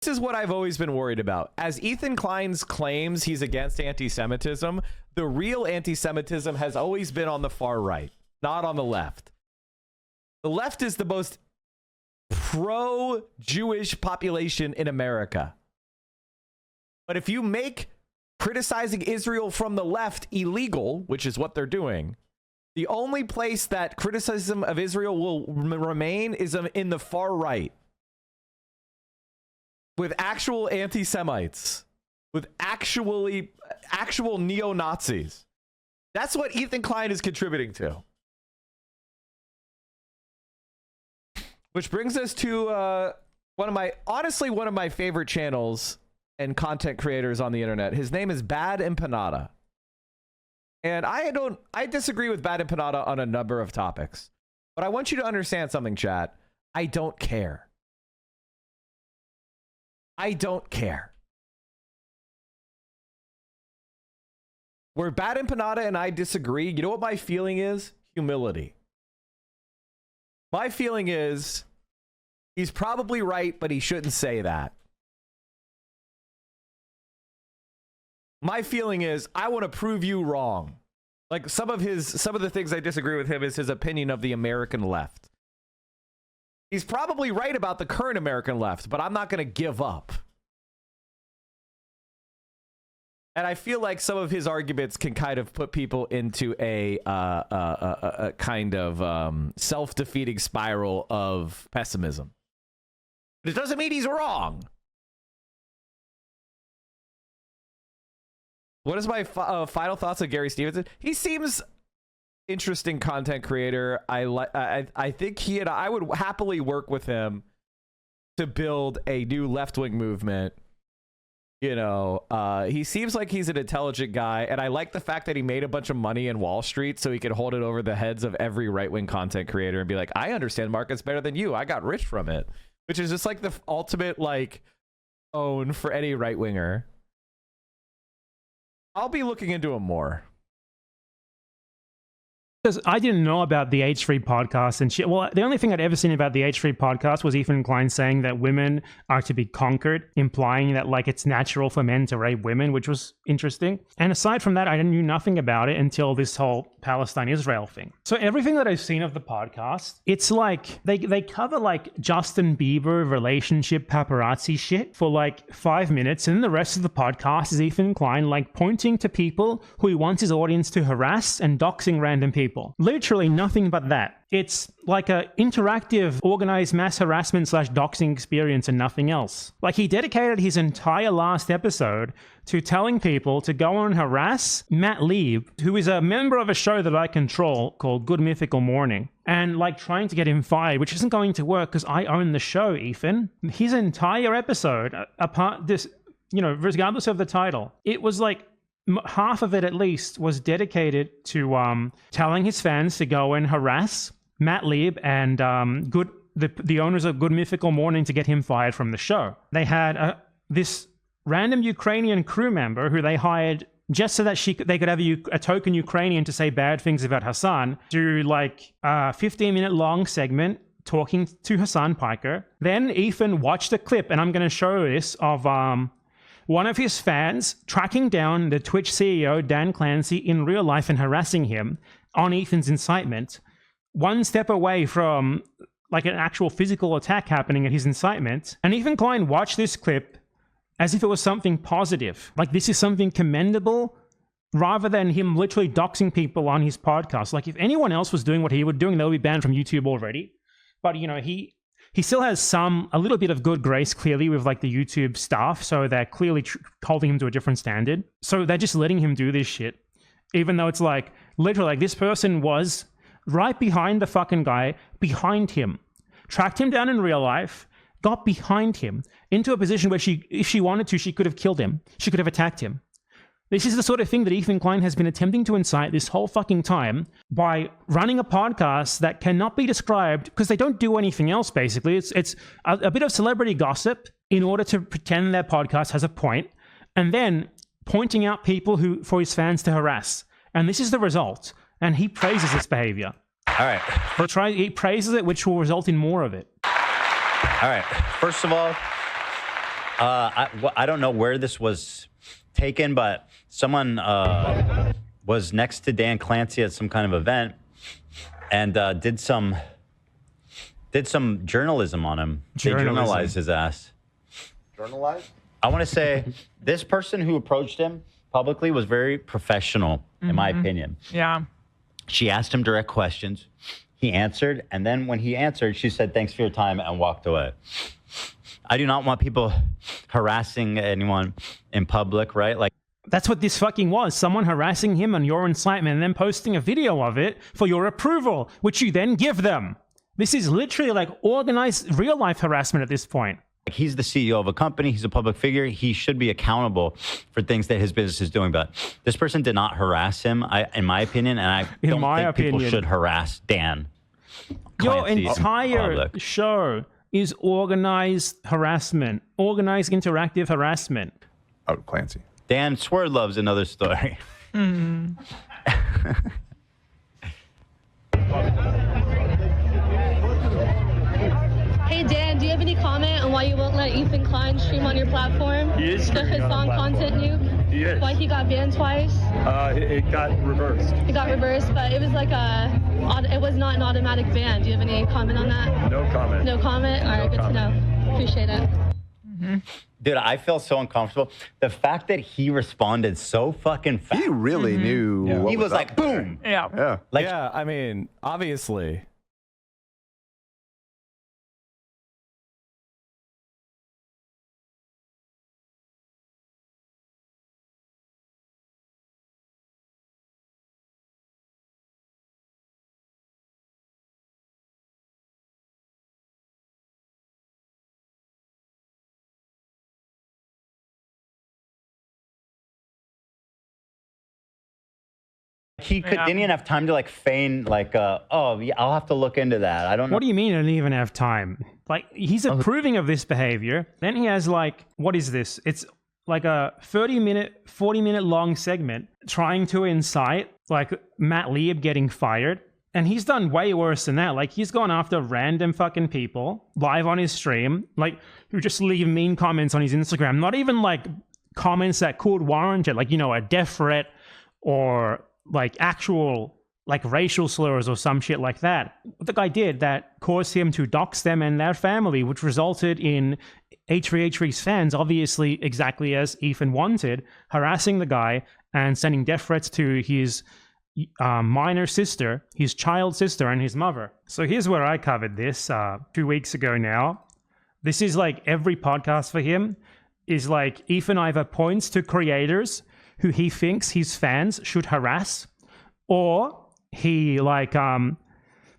This is what I've always been worried about. As Ethan Klein claims he's against anti-Semitism, the real anti-Semitism has always been on the far right, not on the left. The left is the most pro-Jewish population in America. But if you make criticizing Israel from the left illegal, which is what they're doing, the only place that criticism of Israel will remain is in the far right. With actual anti-Semites. With actual neo-Nazis. That's what Ethan Klein is contributing to. Which brings us to one of my favorite channels and content creators on the internet. His name is BadEmpanada. And I disagree with BadEmpanada on a number of topics. But I want you to understand something, chat. I don't care. I don't care. Where BadEmpanada and I disagree, you know what my feeling is? Humility. My feeling is he's probably right, but he shouldn't say that. My feeling is I want to prove you wrong. Like some of the things I disagree with him is his opinion of the American left. He's probably right about the current American left, but I'm not going to give up. And I feel like some of his arguments can kind of put people into a kind of self-defeating spiral of pessimism. But it doesn't mean he's wrong. What is my final thoughts on Gary Stevenson? He seems interesting content creator. I think I would happily work with him to build a new left-wing movement. You know, he seems like he's an intelligent guy, and I like the fact that he made a bunch of money in Wall Street so he could hold it over the heads of every right-wing content creator and be like, I understand markets better than you. I got rich from it, which is just like the ultimate like own for any right-winger. I'll be looking into him more. Because I didn't know about the H3 podcast and shit. Well, the only thing I'd ever seen about the H3 podcast was Ethan Klein saying that women are to be conquered, implying that like it's natural for men to rape women, which was interesting. And aside from that, I knew nothing about it until this whole Palestine-Israel thing. So everything that I've seen of the podcast, it's like they cover like Justin Bieber relationship paparazzi shit for like 5 minutes, and then the rest of the podcast is Ethan Klein like pointing to people who he wants his audience to harass and doxing random people. Literally nothing but that. It's like a interactive, organized mass harassment / doxing experience and nothing else. Like he dedicated his entire last episode to telling people to go and harass Matt Lieb, who is a member of a show that I control called Good Mythical Morning, and like trying to get him fired, which isn't going to work because I own the show, Ethan. His entire episode, apart this, you know, regardless of the title, it was like half of it at least was dedicated to telling his fans to go and harass Matt Lieb and the owners of Good Mythical Morning to get him fired from the show. They had this random Ukrainian crew member who they hired just so that they could have a token Ukrainian to say bad things about Hassan, do like a 15-minute long segment talking to Hassan Piker. Then Ethan watched a clip, and I'm going to show this, of one of his fans tracking down the Twitch CEO, Dan Clancy, in real life and harassing him on Ethan's incitement, one step away from like an actual physical attack happening at his incitement. And Ethan Klein watched this clip as if it was something positive. Like this is something commendable, rather than him literally doxing people on his podcast. Like if anyone else was doing what he was doing, they would be banned from YouTube already. But, you know, he still has a little bit of good grace, clearly, with like the YouTube staff. So they're clearly holding him to a different standard. So they're just letting him do this shit. Even though it's like, literally, like this person was right behind the fucking guy, behind him, tracked him down in real life, got behind him into a position where if she wanted to, she could have killed him. She could have attacked him. This is the sort of thing that Ethan Klein has been attempting to incite this whole fucking time by running a podcast that cannot be described, because they don't do anything else, basically. It's a bit of celebrity gossip in order to pretend their podcast has a point, and then pointing out people for his fans to harass. And this is the result. And he praises this behavior. All right. He praises it, which will result in more of it. All right. First of all, I don't know where this was taken, but someone was next to Dan Clancy at some kind of event and did some journalism on him. They journalized his ass. Journalized? I want to say this person who approached him publicly was very professional, in my opinion. Yeah. She asked him direct questions. He answered, and then when he answered, she said, "Thanks for your time," and walked away. I do not want people harassing anyone in public, right? Like, that's what this fucking was. Someone harassing him on your incitement and then posting a video of it for your approval, which you then give them. This is literally like organized real-life harassment at this point. he's the CEO of a company. He's a public figure. He should be accountable for things that his business is doing. But this person did not harass him, in my opinion, and I don't think people should harass Dan Clancy. Your entire show is organized harassment, organized interactive harassment. Oh, Clancy. Dan Swerdlove's another story. Hey Dan, do you have any comment on why you won't let Ethan Klein stream on your platform? He is the streaming on Hassan the content nuke? He is. Why he got banned twice? It got reversed. It got reversed, but it was like it was not an automatic ban. Do you have any comment on that? No comment. No comment? All right, good to know. Appreciate it. Dude, I feel so uncomfortable. The fact that he responded so fucking fast. He really knew. Yeah. What He was like, there. boom. Yeah. Yeah. Like, yeah, I mean, obviously. he didn't even have time to like feign like, oh, yeah, I'll have to look into that. I don't know. What do you mean I didn't even have time? Like, he's approving of this behavior. Then he has like, what is this? It's like a 30-minute, 40-minute long segment trying to incite like Matt Lieb getting fired. And he's done way worse than that. Like, he's gone after random fucking people live on his stream, like, who just leave mean comments on his Instagram. Not even like comments that could warrant it, like, you know, a death threat or like actual like racial slurs or some shit like that. What the guy did that caused him to dox them and their family, which resulted in H3H3's fans, obviously exactly as Ethan wanted, harassing the guy and sending death threats to his minor sister, his child sister, and his mother. So here's where I covered this 2 weeks ago now. This is like every podcast for him is like Ethan either points to creators who he thinks his fans should harass, or he like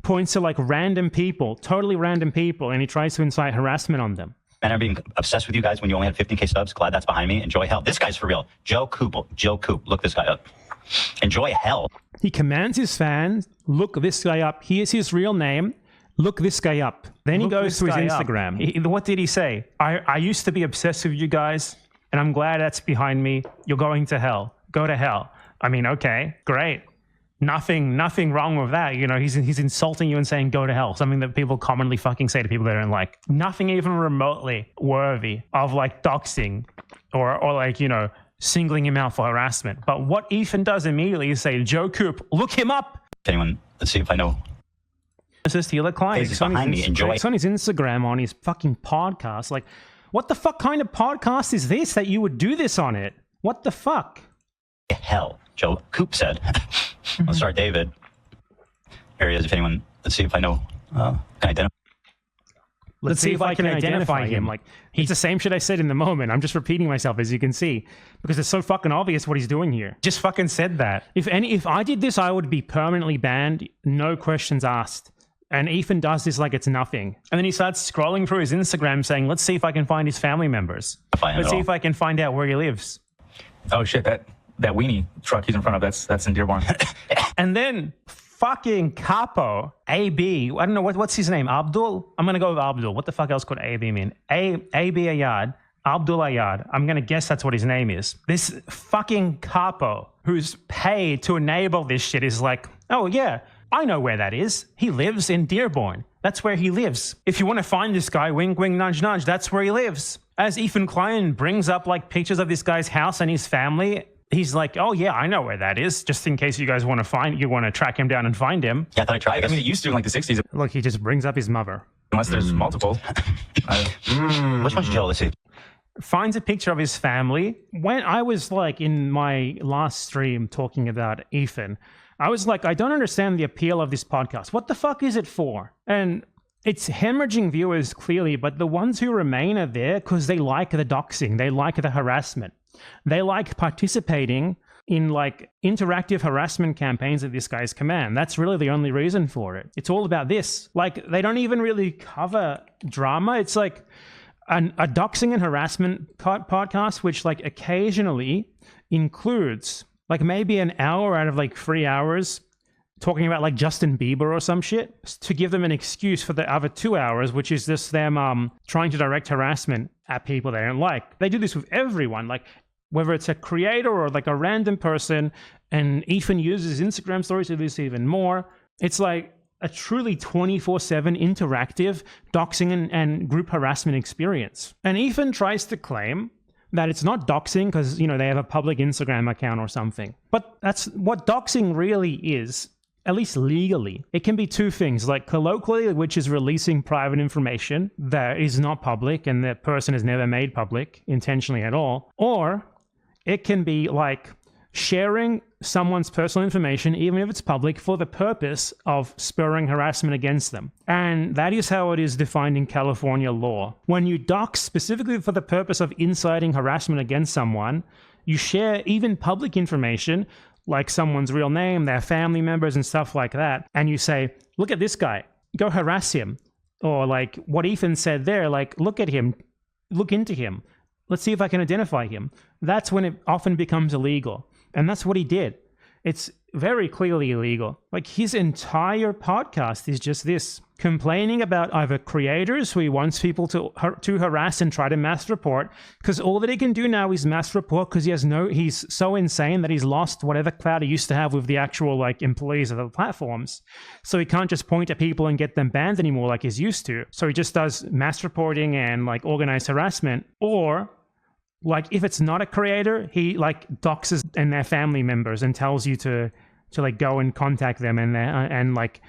points to like random people, totally random people, and he tries to incite harassment on them. Man, I'm being obsessed with you guys when you only had 15K subs. Glad that's behind me. Enjoy hell. This guy's for real. Joe Coop. Look this guy up. Enjoy hell. He commands his fans, look this guy up. Here's his real name. Look this guy up. Then he goes to his Instagram. What did he say? I used to be obsessed with you guys, and I'm glad that's behind me. You're going to hell. Go to hell. I mean, okay, great. Nothing wrong with that. You know, he's insulting you and saying go to hell. Something that people commonly fucking say to people they don't like. Nothing even remotely worthy of like doxing or like, you know, singling him out for harassment. But what Ethan does immediately is say, Joe Coop, look him up. Anyone, let's see if I know. This is Taylor Klein. It's on his Instagram, on his fucking podcast. Like, what the fuck kind of podcast is this that you would do this on it? What the fuck? Hell, Joe Coop said. Let's start David. Here he is. If anyone, let's see if I know. Can I identify? Let's see if I can identify him. Like, he's the same shit I said in the moment. I'm just repeating myself, as you can see, because it's so fucking obvious what he's doing here. Just fucking said that. If I did this, I would be permanently banned, no questions asked. And Ethan does this like it's nothing. And then he starts scrolling through his Instagram saying, let's see if I can find his family members. Let's see if I can find out where he lives. Oh shit, that weenie truck he's in front of, that's in Dearborn. And then fucking capo, AB, I don't know, what's his name? Abdul? I'm going to go with Abdul. What the fuck else could AB mean? AB Ayad, Abdul Ayad. I'm going to guess that's what his name is. This fucking capo who's paid to enable this shit is like, oh yeah, I know where that is. He lives in Dearborn. That's where he lives. If you want to find this guy, wink, wink, nudge, nudge, that's where he lives. As Ethan Klein brings up like pictures of this guy's house and his family, he's like, oh yeah, I know where that is. Just in case you guys want to track him down and find him. Yeah, I thought I tried. I mean, it used to in like the 60s. Look, he just brings up his mother. Unless there's multiple. Which one's Joe? Let's see. Finds a picture of his family. When I was like in my last stream talking about Ethan, I was like, I don't understand the appeal of this podcast. What the fuck is it for? And it's hemorrhaging viewers clearly, but the ones who remain are there because they like the doxing, they like the harassment, they like participating in like interactive harassment campaigns at this guy's command. That's really the only reason for it. It's all about this. Like they don't even really cover drama. It's like a doxing and harassment podcast, which like occasionally includes like maybe an hour out of like 3 hours talking about like Justin Bieber or some shit to give them an excuse for the other 2 hours, which is just them trying to direct harassment at people they don't like. They do this with everyone, like whether it's a creator or like a random person, and Ethan uses Instagram stories to do this even more. It's like a truly 24/7 interactive doxing and group harassment experience. And Ethan tries to claim that it's not doxing because, you know, they have a public Instagram account or something. But that's what doxing really is, at least legally. It can be two things, like colloquially, which is releasing private information that is not public and the person has never made public intentionally at all. Or it can be like sharing someone's personal information, even if it's public, for the purpose of spurring harassment against them. And that is how it is defined in California law. When you dox specifically for the purpose of inciting harassment against someone, you share even public information, like someone's real name, their family members and stuff like that, and you say, look at this guy, go harass him. Or like what Ethan said there, like, look at him, look into him. Let's see if I can identify him. That's when it often becomes illegal. And that's what he did. It's very clearly illegal. Like his entire podcast is just this, complaining about either creators who he wants people to harass and try to mass report, because all that he can do now is mass report because he's so insane that he's lost whatever clout he used to have with the actual like employees of the platforms. So he can't just point at people and get them banned anymore like he's used to. So he just does mass reporting and like organized harassment. Or like if it's not a creator, he like doxes and their family members and tells you to like go and contact them, and like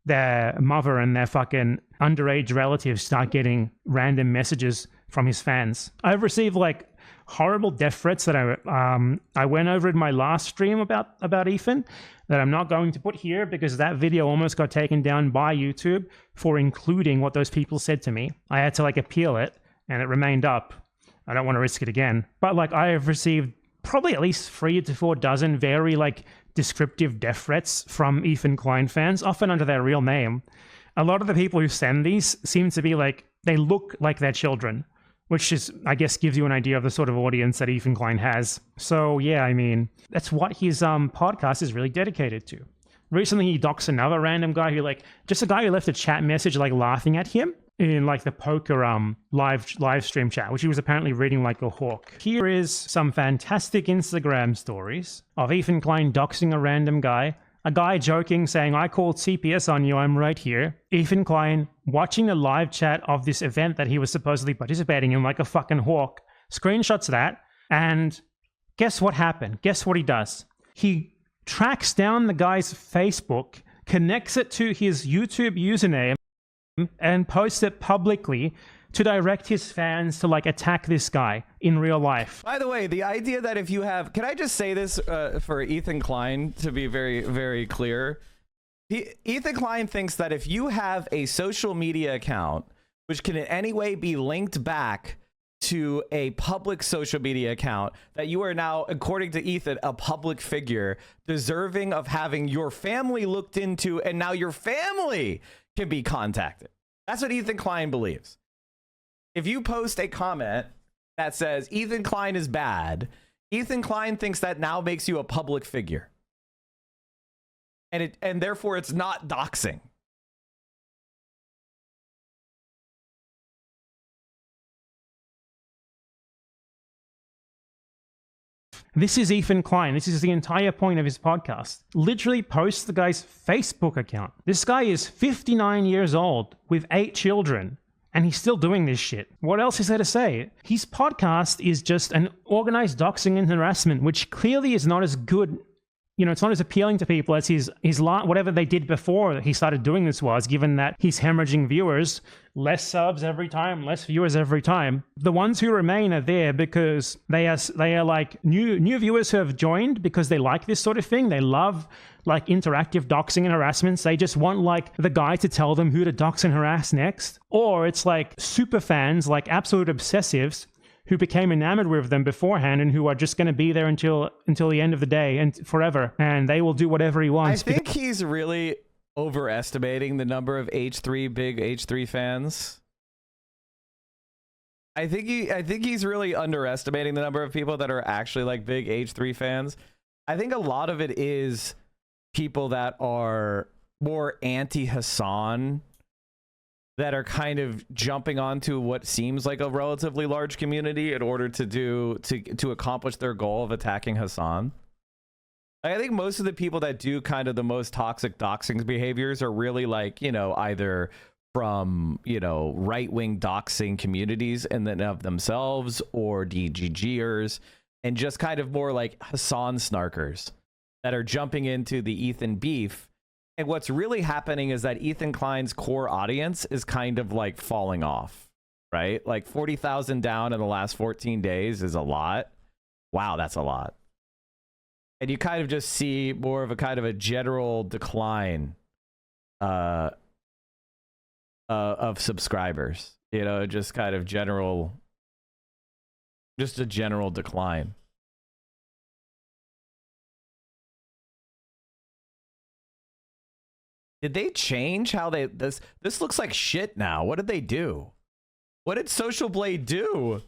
their mother and their fucking underage relatives start getting random messages from his fans. I've received like horrible death threats that I went over in my last stream about Ethan that I'm not going to put here because that video almost got taken down by YouTube for including what those people said to me. I had to like appeal it and it remained up. I don't want to risk it again. But like I have received probably at least 3 to 4 dozen very like descriptive death threats from Ethan Klein fans, often under their real name. A lot of the people who send these seem to be like, they look like their children, which is, I guess, gives you an idea of the sort of audience that Ethan Klein has. So yeah, I mean, that's what his podcast is really dedicated to. Recently, he doxed another random guy who like, just a guy who left a chat message like laughing at him in like the poker live stream chat, which he was apparently reading like a hawk. Here is some fantastic Instagram stories of Ethan Klein doxing a random guy, a guy joking saying, I called CPS on you, I'm right here. Ethan Klein watching the live chat of this event that he was supposedly participating in like a fucking hawk, screenshots that, and guess what happened? Guess what he does? He tracks down the guy's Facebook, connects it to his YouTube username, and post it publicly to direct his fans to like attack this guy in real life. By the way, the idea that if you have, can I just say this for Ethan Klein to be very, very clear? Ethan Klein thinks that if you have a social media account, which can in any way be linked back to a public social media account, that you are now, according to Ethan, a public figure deserving of having your family looked into, and now your family can be contacted. That's what Ethan Klein believes. If you post a comment that says Ethan Klein is bad, Ethan Klein thinks that now makes you a public figure. And therefore it's not doxing. This is Ethan Klein. This is the entire point of his podcast. Literally posts the guy's Facebook account. This guy is 59 years old with 8 children, and he's still doing this shit. What else is there to say? His podcast is just an organized doxing and harassment, which clearly is not as good. You know, it's not as appealing to people as his whatever they did before he started doing this was, given that he's hemorrhaging viewers, less subs every time, less viewers every time. The ones who remain are there because they are like new viewers who have joined because they like this sort of thing. They love like interactive doxing and harassments. They just want like the guy to tell them who to dox and harass next. Or it's like super fans, like absolute obsessives, who became enamored with them beforehand and who are just going to be there until the end of the day and forever, and they will do whatever he wants. I think he's really overestimating the number of big H3 fans. I think he's really underestimating the number of people that are actually like big H3 fans. I think a lot of it is people that are more anti-Hassan, that are kind of jumping onto what seems like a relatively large community in order to accomplish their goal of attacking Hassan. I think most of the people that do kind of the most toxic doxing behaviors are really like, you know, either from, you know, right-wing doxing communities and then of themselves, or DGGers, and just kind of more like Hassan snarkers that are jumping into the Ethan beef. And what's really happening is that Ethan Klein's core audience is kind of like falling off, right? Like 40,000 down in the last 14 days is a lot. Wow, that's a lot. And you kind of just see more of a kind of a general decline of subscribers, you know, just kind of just a general decline. Did they change how this looks like shit now? What did they do? What did Social Blade do?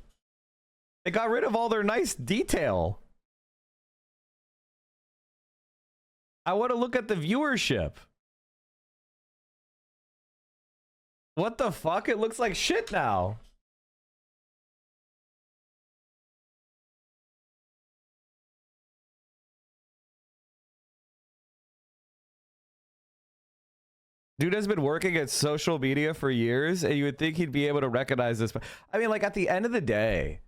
They got rid of all their nice detail. I want to look at the viewership. What the fuck? It looks like shit now. Dude has been working at social media for years, and you would think he'd be able to recognize this. But I mean, like, at the end of the day,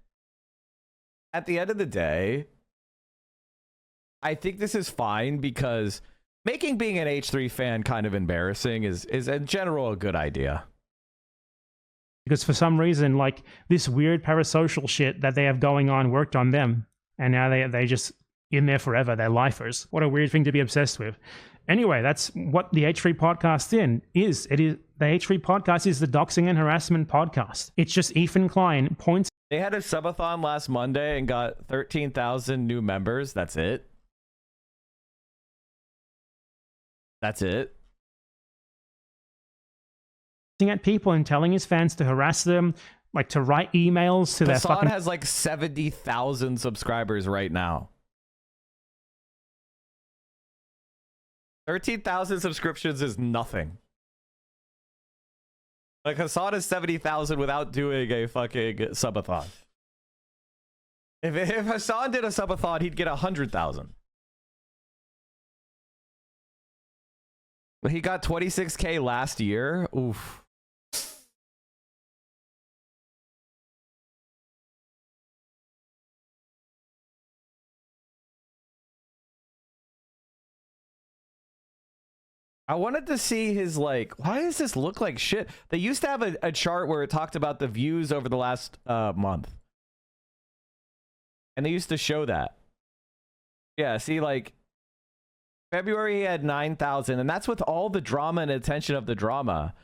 I think this is fine, because making being an H3 fan kind of embarrassing is in general a good idea. Because for some reason, like, this weird parasocial shit that they have going on worked on them, and now they just in there forever. They're lifers. What a weird thing to be obsessed with. Anyway, that's what the H3 podcast is. It is the H3 podcast is the Doxing and Harassment podcast. It's just Ethan Klein points. They had a subathon last Monday and got 13,000 new members. That's it. That's it. At people and telling his fans to harass them, like to write emails to their fucking... has like 70,000 subscribers right now. 13,000 subscriptions is nothing. Like, Hassan is 70,000 without doing a fucking subathon. If Hassan did a subathon, he'd get 100,000. But he got 26K last year. Oof. I wanted to see his, like, why does this look like shit? They used to have a chart where it talked about the views over the last month. And they used to show that. Yeah, see, like, February he had 9,000, and that's with all the drama and attention of the drama.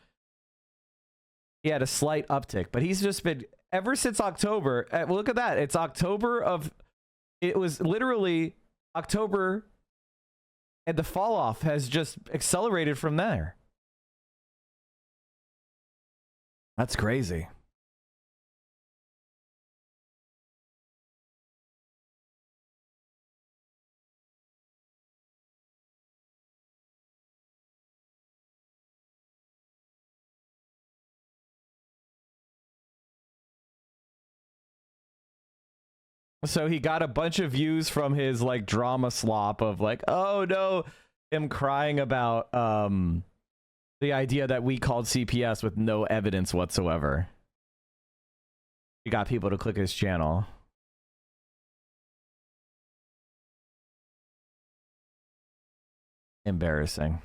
He had a slight uptick, but he's just been, ever since October, look at that. It's October of, it was literally October, and the fall off has just accelerated from there. That's crazy. So he got a bunch of views from his like drama slop of like, oh no, him crying about the idea that we called CPS with no evidence whatsoever. He got people to click his channel. Embarrassing.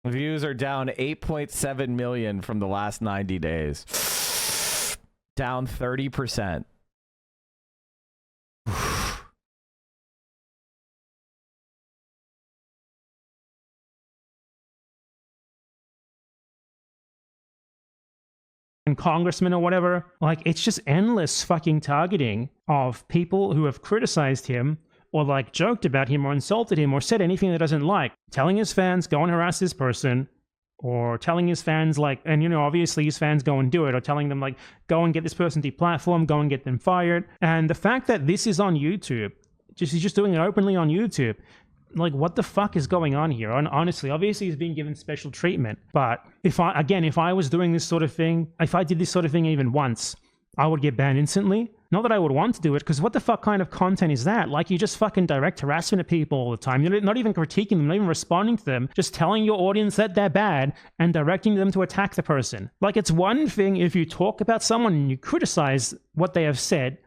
Views are down 8.7 million from the last 90 days. Down 30%. And congressmen or whatever, like, it's just endless fucking targeting of people who have criticized him or like joked about him or insulted him or said anything that doesn't like, telling his fans go and harass this person, or telling his fans like, and you know, obviously his fans go and do it, or telling them like, go and get this person deplatformed, go and get them fired. And the fact that this is on YouTube, he's just doing it openly on YouTube, like, what the fuck is going on here? And honestly, obviously he's being given special treatment, but if I was doing this sort of thing, if I did this sort of thing even once, I would get banned instantly. Not that I would want to do it, because what the fuck kind of content is that? Like, you just fucking direct harassment at people all the time. You're not even critiquing them, not even responding to them, just telling your audience that they're bad and directing them to attack the person. Like, it's one thing if you talk about someone and you criticize what they have said,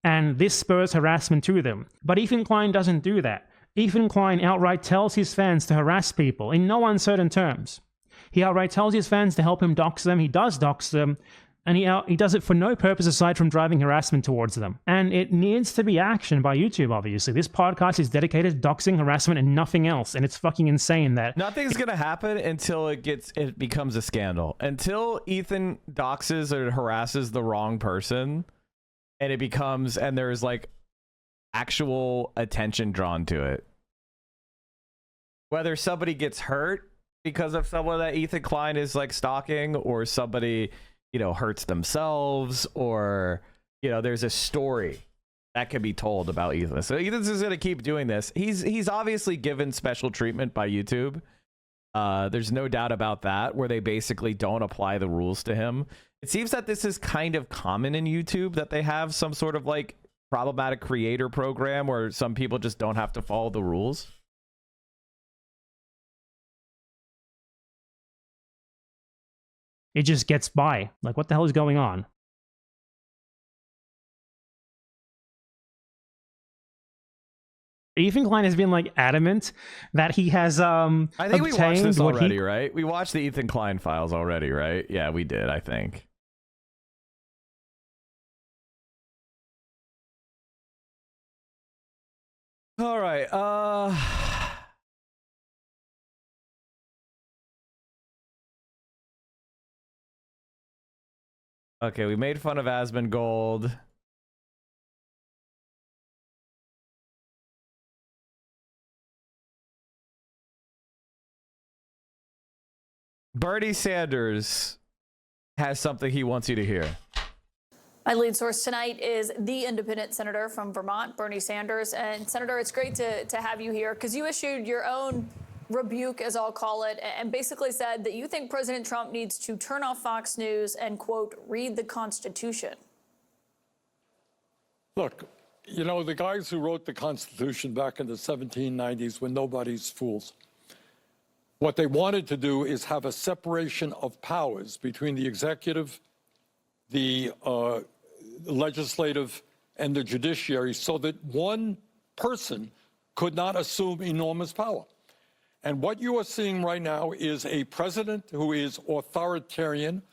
and this spurs harassment to them. But Ethan Klein doesn't do that. Ethan Klein outright tells his fans to harass people in no uncertain terms. He outright tells his fans to help him dox them. He does dox them. And he does it for no purpose aside from driving harassment towards them. And it needs to be actioned by YouTube, obviously. This podcast is dedicated to doxing, harassment, and nothing else. And it's fucking insane that... Nothing's going to happen until it becomes a scandal. Until Ethan doxes or harasses the wrong person, and it becomes... And there's, like, actual attention drawn to it. Whether somebody gets hurt because of someone that Ethan Klein is, like, stalking, or somebody... you know, hurts themselves, or, you know, there's a story that can be told about Ethan. So Ethan's just going to keep doing this. He's obviously given special treatment by YouTube. There's no doubt about that, where they basically don't apply the rules to him. It seems that this is kind of common in YouTube, that they have some sort of like problematic creator program where some people just don't have to follow the rules. It just gets by. Like, what the hell is going on? Ethan Klein has been, like, adamant that he has I think we watched this already, right? We watched the Ethan Klein files already, right? Yeah, we did, I think. All right. Okay, we made fun of Asmongold. Bernie Sanders has something he wants you to hear. My lead source tonight is the independent senator from Vermont, Bernie Sanders. And Senator, it's great to have you here, because you issued your own rebuke, as I'll call it, and basically said that you think President Trump needs to turn off Fox News and, quote, read the Constitution. Look, you know, the guys who wrote the Constitution back in the 1790s were nobody's fools. What they wanted to do is have a separation of powers between the executive, the legislative, and the judiciary, so that one person could not assume enormous power. And what you are seeing right now is a president who is authoritarian.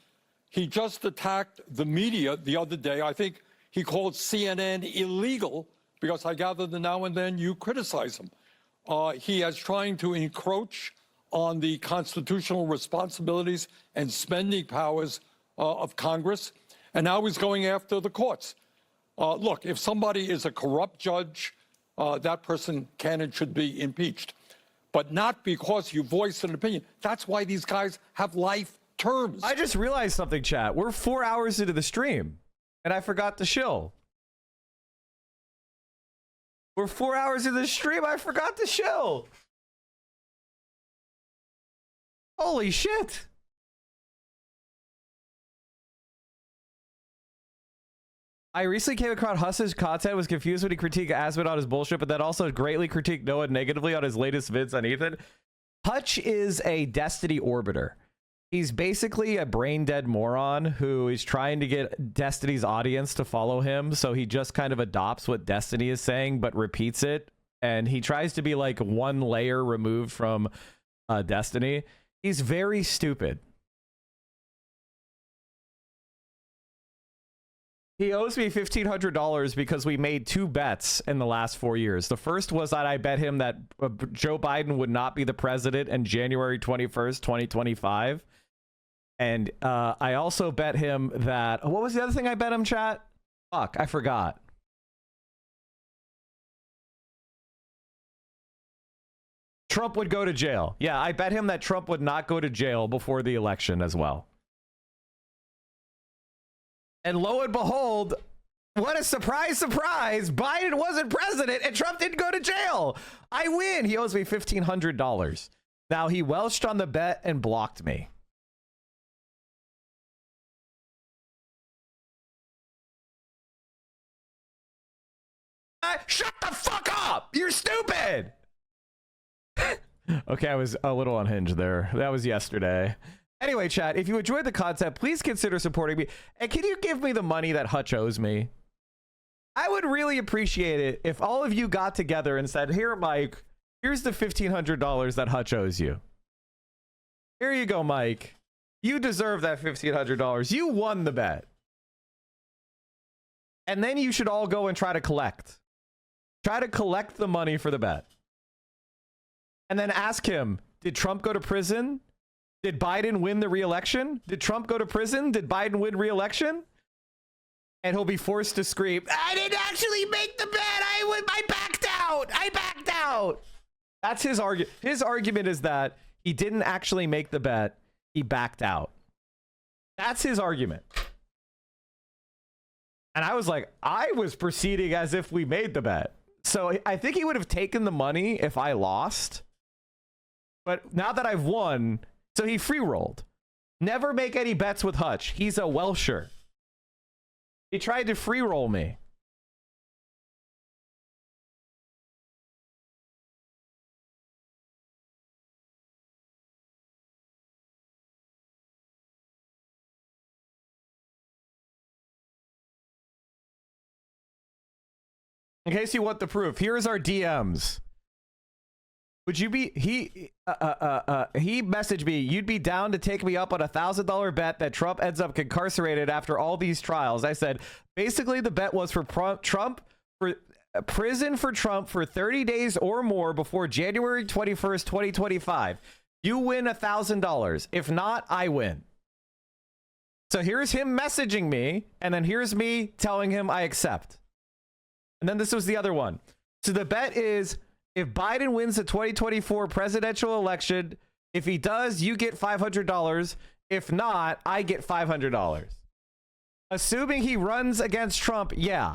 He just attacked the media the other day. I think he called CNN illegal, because I gather that now and then you criticize him. He is trying to encroach on the constitutional responsibilities and spending powers of Congress. And now he's going after the courts. Look, if somebody is a corrupt judge, that person can and should be impeached. But not because you voiced an opinion. That's why these guys have life terms. I just realized something, chat. We're 4 hours into the stream, and I forgot to shill. We're 4 hours into the stream. I forgot to shill. Holy shit. I recently came across Huss's content, was confused when he critiqued Asmund on his bullshit, but then also greatly critiqued Noah negatively on his latest vids on Ethan. Hutch is a Destiny orbiter. He's basically a brain dead moron who is trying to get Destiny's audience to follow him. So he just kind of adopts what Destiny is saying, but repeats it. And he tries to be like one layer removed from Destiny. He's very stupid. He owes me $1,500 because we made 2 bets in the last 4 years. The first was that I bet him that Joe Biden would not be the president on January 21st, 2025. And I also bet him that... What was the other thing I bet him, chat? Fuck, I forgot. Trump would go to jail. Yeah, I bet him that Trump would not go to jail before the election as well. And lo and behold, what a surprise, surprise. Biden wasn't president and Trump didn't go to jail. I win. He owes me $1,500. Now, he welched on the bet and blocked me. Shut the fuck up. You're stupid. Okay, I was a little unhinged there. That was yesterday. Anyway, chat, if you enjoyed the content, please consider supporting me. And can you give me the money that Hutch owes me? I would really appreciate it if all of you got together and said, here, Mike, here's the $1,500 that Hutch owes you. Here you go, Mike. You deserve that $1,500. You won the bet. And then you should all go and try to collect. Try to collect the money for the bet. And then ask him, did Trump go to prison? Did Biden win the re-election? Did Trump go to prison? Did Biden win re-election? And he'll be forced to scream, I didn't actually make the bet. I backed out. I backed out. That's his argument. His argument is that he didn't actually make the bet. He backed out. That's his argument. And I was like, I was proceeding as if we made the bet. So I think he would have taken the money if I lost. But now that I've won... So he free rolled. Never make any bets with Hutch. He's a Welsher. He tried to free roll me. In case you want the proof, here's our DMs. Would you be, he messaged me, you'd be down to take me up on $1,000 bet that Trump ends up incarcerated after all these trials. I said, basically the bet was for Trump, for prison for Trump for 30 days or more before January 21st, 2025. You win $1,000. If not, I win. So here's him messaging me, and then here's me telling him I accept. And then this was the other one. So the bet is, if Biden wins the 2024 presidential election, if he does, you get $500. If not, I get $500. Assuming he runs against Trump, yeah.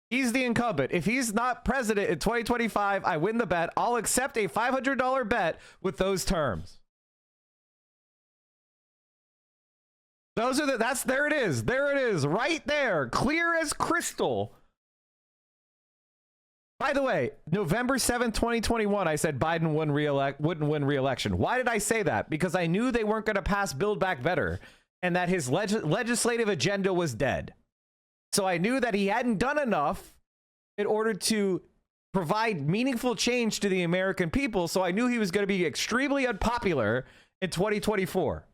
He's the incumbent. If he's not president in 2025, I win the bet. I'll accept a $500 bet with those terms. Those are the, there it is. There it is. Right there. Clear as crystal. By the way, November 7th, 2021, I said Biden wouldn't win re-election. Why did I say that? Because I knew they weren't going to pass Build Back Better and that his legislative agenda was dead. So I knew that he hadn't done enough in order to provide meaningful change to the American people. So I knew he was going to be extremely unpopular in 2024.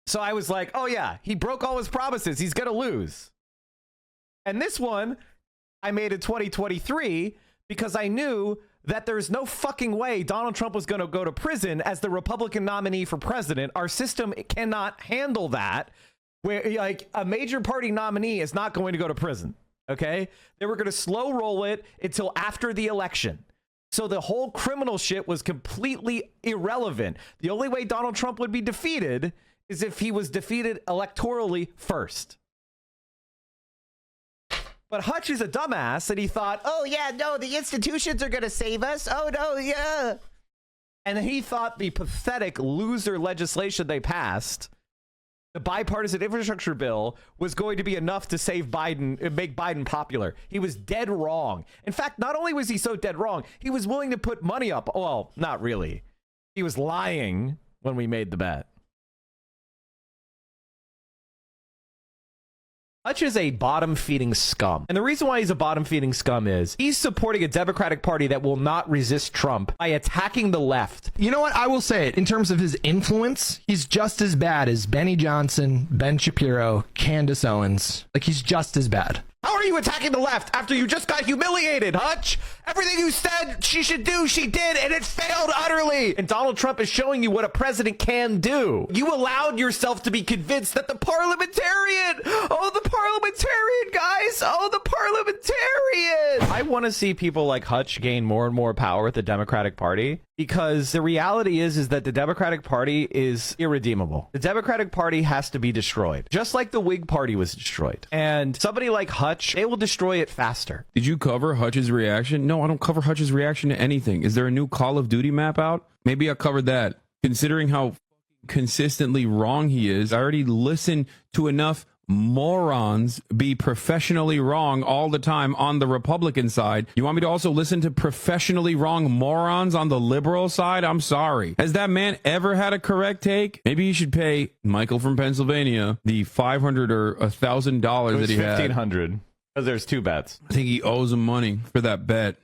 So I was like, oh yeah, he broke all his promises. He's going to lose. And this one I made in 2023 because I knew that there's no fucking way Donald Trump was going to go to prison as the Republican nominee for president. Our system cannot handle that, where like a major party nominee is not going to go to prison. Okay? They were going to slow roll it until after the election. So the whole criminal shit was completely irrelevant. The only way Donald Trump would be defeated is if he was defeated electorally first. But Hutch is a dumbass, and he thought, oh, yeah, no, the institutions are going to save us. Oh, no, yeah. And he thought the pathetic loser legislation they passed, the bipartisan infrastructure bill, was going to be enough to save Biden and make Biden popular. He was dead wrong. In fact, not only was he so dead wrong, he was willing to put money up. Well, not really. He was lying when we made the bet. Hutch is a bottom-feeding scum. And the reason why he's a bottom-feeding scum is he's supporting a Democratic Party that will not resist Trump by attacking the left. You know what? I will say it. In terms of his influence, he's just as bad as Benny Johnson, Ben Shapiro, Candace Owens. Like, he's just as bad. How are you attacking the left after you just got humiliated, Hutch? Everything you said she should do, she did, and it failed utterly. And Donald Trump is showing you what a president can do. You allowed yourself to be convinced that the parliamentarian, oh, the parliamentarian, guys, oh, the parliamentarian. I want to see people like Hutch gain more and more power at the Democratic Party, because the reality is that the Democratic Party is irredeemable. The Democratic Party has to be destroyed, just like the Whig Party was destroyed. And somebody like Hutch, they will destroy it faster. Did you cover Hutch's reaction? No, I don't cover Hutch's reaction to anything. Is there a new Call of Duty map out? Maybe I covered that. Considering how consistently wrong he is, I already listened to enough morons be professionally wrong all the time on the Republican side. You want me to also listen to professionally wrong morons on the liberal side? I'm sorry. Has that man ever had a correct take? Maybe you should pay Michael from Pennsylvania the $500 or $1,000 that he had. $1,500. Because there's two bets. I think he owes him money for that bet.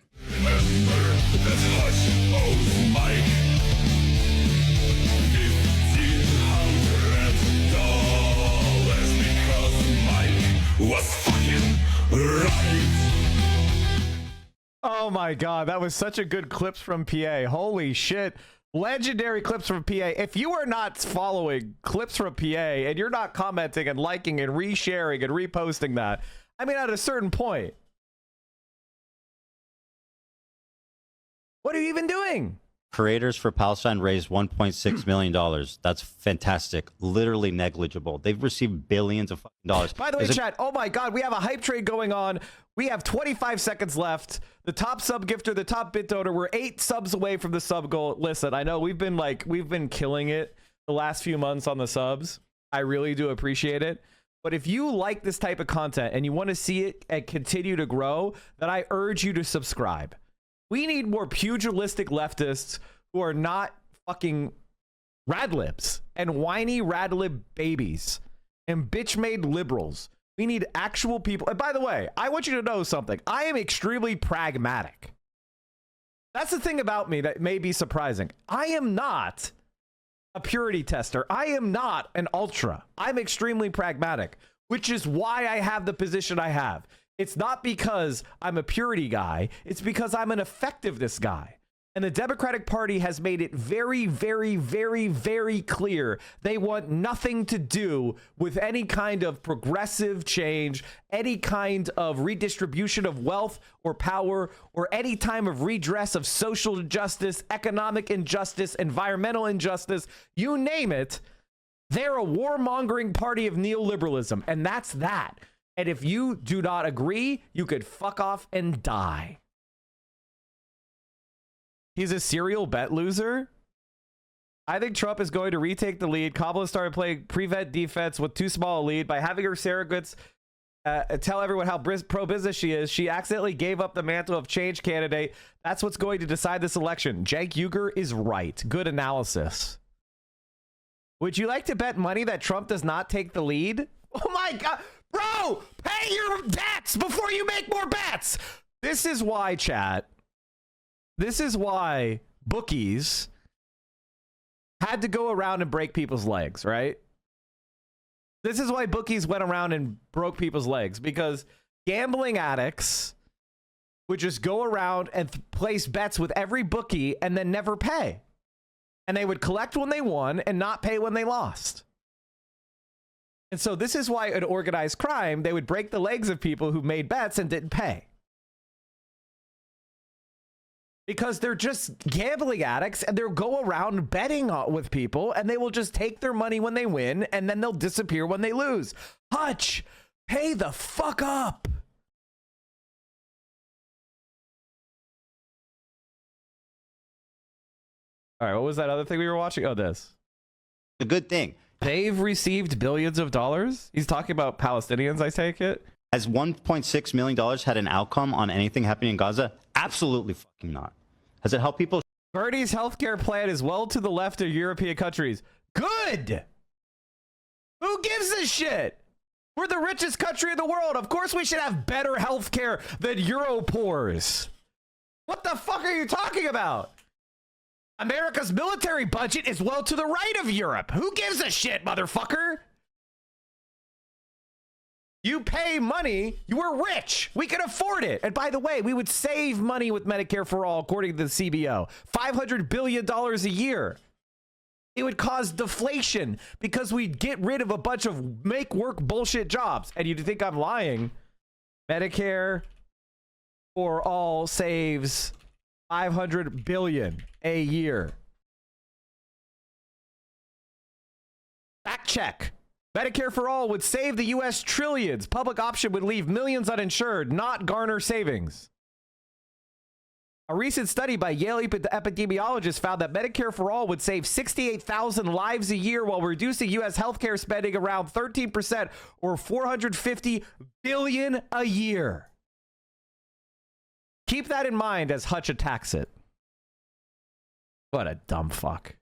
Was fucking right. Oh my God, that was such a good clips from PA. Holy shit. Legendary clips from PA. If you are not following clips from PA and you're not commenting and liking and resharing and reposting that, I mean, at a certain point, what are you even doing? Creators for Palestine raised $1.6 million. That's fantastic. Literally negligible. They've received billions of dollars. By the way, chat, oh my God, we have a hype trade going on. We have 25 seconds left. The top sub gifter, the top bit donor, we're 8 subs away from the sub goal. Listen, I know we've been killing it the last few months on the subs. I really do appreciate it. But if you like this type of content and you want to see it and continue to grow, then I urge you to subscribe. We need more pugilistic leftists who are not fucking radlibs and whiny radlib babies and bitch-made liberals. We need actual people. And by the way, I want you to know something. I am extremely pragmatic. That's the thing about me that may be surprising. I am not a purity tester. I am not an ultra. I'm extremely pragmatic, which is why I have the position I have. It's not because I'm a purity guy. It's because I'm an effectiveness guy. And the Democratic Party has made it very, very, very, very clear they want nothing to do with any kind of progressive change, any kind of redistribution of wealth or power, or any time of redress of social injustice, economic injustice, environmental injustice, you name it. They're a warmongering party of neoliberalism, and that's that. And if you do not agree, you could fuck off and die. He's a serial bet loser. I think Trump is going to retake the lead. Kamala started playing prevent defense with too small a lead by having her surrogates tell everyone how pro-business she is. She accidentally gave up the mantle of change candidate. That's what's going to decide this election. Cenk Uygur is right. Good analysis. Would you like to bet money that Trump does not take the lead? Oh my God. Bro, pay your bets before you make more bets. This is why, chat. This is why bookies had to go around and break people's legs, right? This is why bookies went around and broke people's legs, because gambling addicts would just go around and place bets with every bookie and then never pay. And they would collect when they won and not pay when they lost. And so this is why an organized crime, they would break the legs of people who made bets and didn't pay. Because they're just gambling addicts and they'll go around betting with people and they will just take their money when they win and then they'll disappear when they lose. Hutch, pay the fuck up. All right, what was that other thing we were watching? Oh, this. A good thing. They've received billions of dollars. He's talking about Palestinians, I take it. Has $1.6 million had an outcome on anything happening in Gaza? Absolutely fucking not. Has it helped people? Bernie's healthcare plan is well to the left of European countries. Good. Who gives a shit? We're the richest country in the world. Of course we should have better healthcare than Europores. What the fuck are you talking about? America's military budget is well to the right of Europe. Who gives a shit, motherfucker? You pay money, you are rich. We can afford it. And by the way, we would save money with Medicare for All, according to the CBO. $500 billion a year. It would cause deflation because we'd get rid of a bunch of make work bullshit jobs. And you'd think I'm lying. Medicare for All saves $500 billion a year. Fact check. Medicare for All would save the U.S. trillions. Public option would leave millions uninsured, not garner savings. A recent study by Yale epidemiologists found that Medicare for All would save 68,000 lives a year while reducing U.S. healthcare spending around 13% or $450 billion a year. Keep that in mind as Hutch attacks it. What a dumb fuck.